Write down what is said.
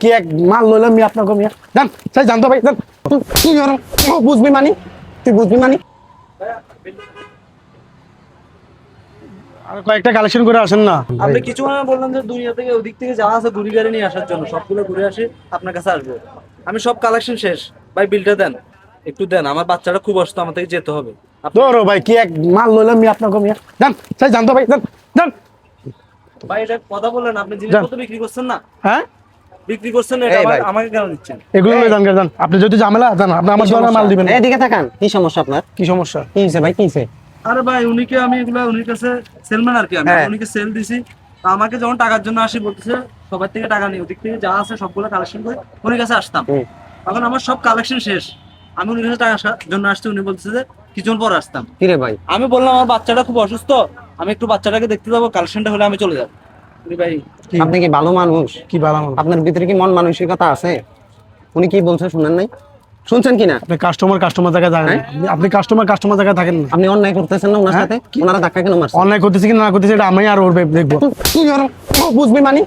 কি এক মাল লইলাম আমি আপনাকে মিয়া জান চাই জানতো ভাই জান তুই আর বুঝবি মানি তুই বুঝবি মানি আর কয়েকটা কালেকশন করে আসেন না আপনি কিছু মানে বললেন যে দুনিয়া থেকে ওদিক থেকে যা আছে ঘুরি গাড়ি নিয়ে আসার জন্য সবগুলো ঘুরে আসি আপনার কাছে আসবো। আমি সব কালেকশন শেষ ভাই, বিলটা দেন, একটু দেন, আমার বাচ্চাটা খুব অসুস্থ, আমার থেকে যেতে হবে। ধরো ভাই কি এক মাল লইলাম আমি আপনাকে মিয়া জান চাই জানতো ভাই জান জান ভাই এটা কথা বললেন, আপনি জিনিসপত্র বিক্রি করছেন না, হ্যাঁ বিক্রি করছেন না, এটা এই ভাই। আমাকে কেন দিচ্ছেন? এগুলো লই জান জান আপনি যদি ঝামেলা জান আপনি আমার জন্য মাল দিবেন না। এদিকে তাকান, কি সমস্যা আপনার? কি সমস্যা কি হয়েছে ভাই, কি হয়েছে? আরে ভাই উনিকে আমি এগুলা উনির কাছে সেলম্যান আর কি, আমি হ্যাঁ। উনিকে সেল দিছি। তা আমাকে যখন টাকার জন্য আসি বলতেছে সবার থেকে টাকা নেই, ওদিক থেকে যা আছে সবগুলো কালেকশন করে উনির কাছে আসতাম। হুম। এখন আমার সব কালেকশন শেষ, আমি উনির কাছে টাকা জন্য আসছি, উনি বলতেছে যে কিছুক্ষণ পর আসতাম। কি রে ভাই? আমি বললাম আমার বাচ্চাটা খুব অসুস্থ, আমি একটু বাচ্চাটাকে দেখতে যাবো, কালেকশনটা হলে আমি চলে যাবো। উনি ভাই কি আপনি কি ভালো মানুষ? কি ভালো মাল আপনার ভিতরে কি মন মানসিকতা আছে? উনি কি বলছে শুনেন নাই? শুনছেন কিনা? আপনি কাস্টমার জায়গায় থাকেন না। আপনি কাস্টমার জায়গায় থাকেন না আপনি অন্যায় করতেছেন না ওনার হ্যাঁ? সাথে? ওনারা ধাক্কা কেন মারছে? অনলাইন করতেছি কি না করতেছি এটা আমি আর ওর দেখবো তুই আর বুঝবি মানি